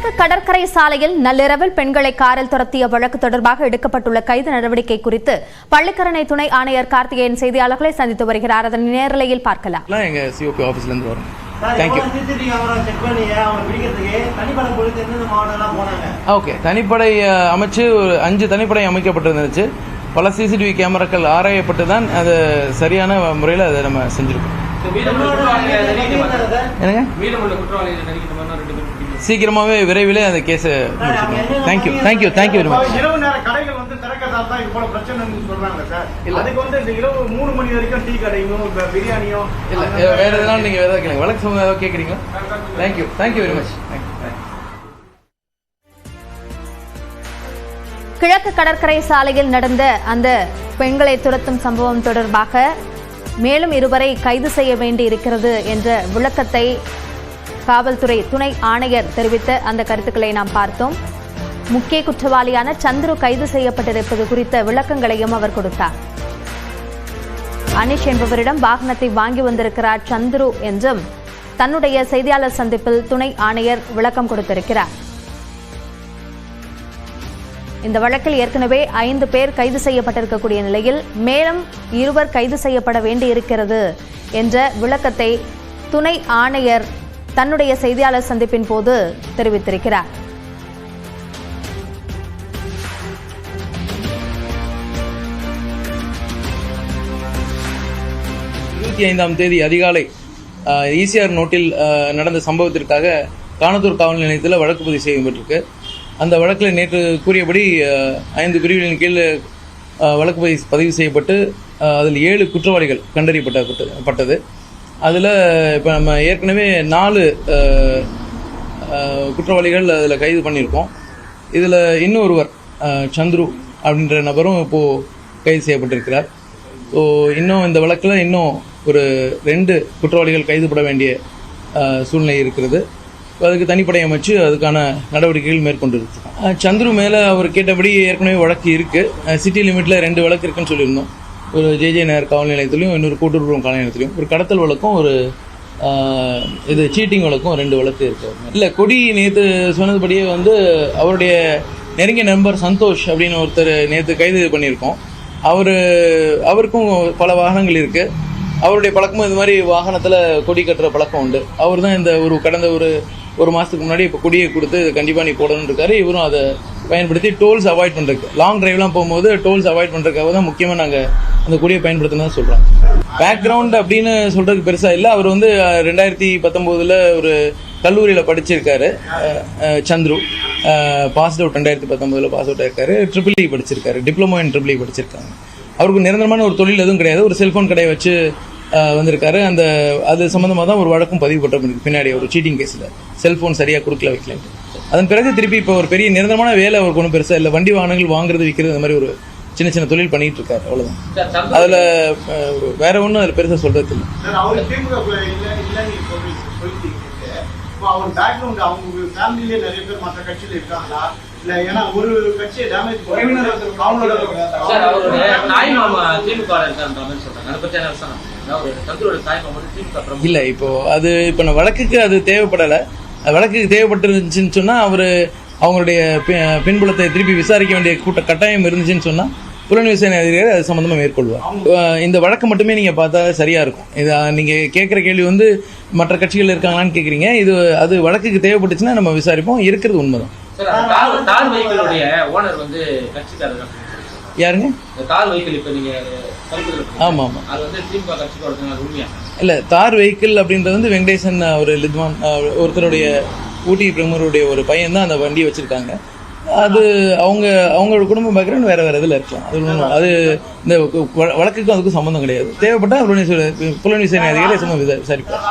கிழக்கு கடற்கரை சாலையில் நள்ளிரவில் பெண்களை காரில் துரத்திய வழக்கு தொடர்பாக எடுக்கப்பட்டுள்ள கைது நடவடிக்கை குறித்து பள்ளிக்கரணை துணை ஆணையர் கார்த்திகேயன் செய்தியாளர்களை சந்தித்து வருகிறார். அதன் நேரலையில் பார்க்கலாம். தனிப்படை அமைச்சு 5 தனிப்படை அமைக்கப்பட்டிருந்துச்சு. பல சிசிடிவி கேமராக்கள் ஆராயப்பட்டு தான் அது சரியான முறையில் அதை நம்ம செஞ்சிருக்கோம். சீக்கிரமாவே விரைவிலே அந்த கேஸை முடிச்சிருக்கோம். Thank you very much. இரவு நேர கடைகள் வந்து திறக்கதால் தான் இப்போ பிரச்சனைன்னு சொல்றாங்க சார். அதுக்கு வந்து இந்த இரவு 3 மணி வரைக்கும் டீ கடையும் பிரியாணியோ இல்ல வேற எதனால நீங்க வேற கேளுங்க. வழக்கு சம்பந்தமா ஏதாவது கேக்குறீங்களா? Thank you very much. கிழக்கு கடற்கரை சாலையில் நடந்த அந்த பெண்களை துரத்தும் சம்பவம் தொடர்பாக மேலும் 2 பேரை கைது செய்ய வேண்டி இருக்கிறது என்ற விளக்கத்தை காவல்துறை துணை ஆணையர் தெரிவித்த அந்த கருத்துக்களை நாம் பார்த்தோம். முக்கிய குற்றவாளியான சந்துரு கைது செய்யப்பட்டிருப்பது குறித்த விளக்கங்களையும் அவர் கொடுத்தார். அனிஷ் என்பவரிடம் வாகனத்தை வாங்கி வந்திருக்கிறார் சந்துரு என்றும் தன்னுடைய செய்தியாளர் சந்திப்பில் துணை ஆணையர் விளக்கம் கொடுத்திருக்கிறார். இந்த வழக்கில் ஏற்கனவே 5 பேர் கைது செய்யப்பட்டிருக்கக்கூடிய நிலையில் மேலும் 2 பேர் கைது செய்யப்பட வேண்டியிருக்கிறது என்ற விளக்கத்தை துணை ஆணையர் தன்னுடைய செய்தியாளர் சந்திப்பின் போது தெரிவித்திருக்கிறார். தேதி அதிகாலை ஈசிஆர் நோட்டில் நடந்த சம்பவத்திற்காக காணத்தூர் காவல் நிலையத்தில் வழக்கு பதிவு செய்யப்பட்டிருக்கு. அந்த வழக்கில் நேற்று கூறியபடி 5 பிரிவுகளின் கீழ் வழக்கு பதிவு செய்யப்பட்டு அதில் 7 குற்றவாளிகள் கண்டறியப்பட்டது. அதில் இப்போ நம்ம ஏற்கனவே 4 குற்றவாளிகள் அதில் கைது பண்ணியிருக்கோம். இதில் இன்னொருவர் சந்துரு அப்படின்ற நபரும் இப்போது கைது செய்யப்பட்டிருக்கிறார். ஸோ இன்னும் இந்த வழக்கில் இன்னும் ஒரு 2 குற்றவாளிகள் கைதுபட வேண்டிய சூழ்நிலை இருக்கிறது. அதுக்கு தனிப்படை அமைச்சு அதுக்கான நடவடிக்கைகள் மேற்கொண்டிருக்கு. சந்துரு மேலே அவர் கேட்டபடி ஏற்கனவே வழக்கு இருக்குது. சிட்டி லிமிட்டில் 2 வழக்கு இருக்குன்னு சொல்லியிருந்தோம். ஒரு ஜே நகர் காவல் நிலையத்திலையும் இன்னொரு கூட்டுறவு காவல் நிலையத்திலையும் ஒரு கடத்தல் வழக்கும் ஒரு சீட்டிங் வழக்கும் 2 வழக்கு இருக்கு. இல்லை கொடி நேற்று சொன்னதுபடியே வந்து அவருடைய நெருங்கிய நண்பர் சந்தோஷ் அப்படின்னு ஒருத்தர் நேற்று கைது பண்ணியிருக்கோம். அவருக்கும் பல வாகனங்கள் இருக்குது. அவருடைய பழக்கமும் இது மாதிரி வாகனத்தில் கொடி கட்டுற பழக்கம் உண்டு. அவர் தான் இந்த கடந்த ஒரு மாதத்துக்கு முன்னாடி இப்போ கொடியை கொடுத்து கண்டிப்பாக நீ போடணும்னு இருக்காரு. இவரும் அதை பயன்படுத்தி டோல்ஸ் அவாய்ட் பண்ணுறதுக்கு லாங் டிரைவ்லாம் போகும்போது டோல்ஸ் அவாய்ட் பண்ணுறதுக்காக தான் முக்கியமாக நாங்கள் அந்த கொடியை பயன்படுத்தினா சொல்கிறோம். பேக்ரவுண்ட் அப்படின்னு சொல்கிறதுக்கு பெருசாக இல்லை. அவர் வந்து 2019 ஒரு கல்லூரியில் படிச்சிருக்காரு. Chandru pass out 2019 pass out ஆயிருக்காரு. EEE படிச்சிருக்காரு. டிப்ளமோ இன் EEE படிச்சிருக்காங்க. அவருக்கு நிரந்தரமான ஒரு தொழில் எதுவும் கிடையாது. ஒரு செல்ஃபோன் கடையை வச்சு வந்திருக்காரு. அது சம்மந்தமாக தான் ஒரு வழக்கும் பதிவு பண்ண பின்னாடி ஒரு சீட்டிங் கேஸில் செல்ஃபோன் சரியாக வைக்கல. அதன் பிறகு திருப்பி இப்போ ஒரு பெரிய நிரந்தரமான வேலை அவருக்கு ஒன்றும் பெருசாக இல்லை. வண்டி வாகனங்கள் வாங்குறது விற்கிறது அந்த மாதிரி ஒரு சின்ன தொழில் பண்ணிட்டு இருக்காரு. அவ்வளோதான். அதில் வேற ஒன்றும் அதில் பெருசாக சொல்றது இல்லை. இல்லை இப்போ வழக்குக்கு அது தேவைப்படலை. வழக்குக்கு தேவைப்பட்டிருந்துச்சுன்னு சொன்னால் அவங்களுடைய பின்புலத்தை திருப்பி விசாரிக்க வேண்டிய கட்டாயம் இருந்துச்சுன்னு சொன்னால் புலன் விசாரணை அதிகாரி அது சம்மந்தமாக மேற்கொள்வார். இந்த வழக்கு மட்டுமே நீங்கள் பார்த்தா சரியாக இருக்கும். இதை நீங்கள் கேட்குற கேள்வி வந்து மற்ற கட்சிகள் இருக்காங்களான்னு கேட்குறீங்க. அது வழக்குக்கு தேவைப்பட்டுச்சுன்னா நம்ம விசாரிப்போம். இருக்கிறது உண்மைதான். யாருங்க? ஆமாம். இல்லை, தார் வெஹிக்கிள் அப்படின்றது வந்து வெங்கடேசன் ஒரு லித்வான் ஒருத்தருடைய ஊட்டி பிரமுகருடைய ஒரு பையன் தான் அந்த வண்டியை வச்சுருக்காங்க. அது அவங்களோட குடும்ப பேக்ரவுண்ட் வேறு இதில் இருக்கலாம். அது இந்த வழக்குக்கும் அதுக்கும் சம்மந்தம் கிடையாது. தேவைப்பட்டால் புலன் விசாரணை அதிகாரி விசாரிப்பார்.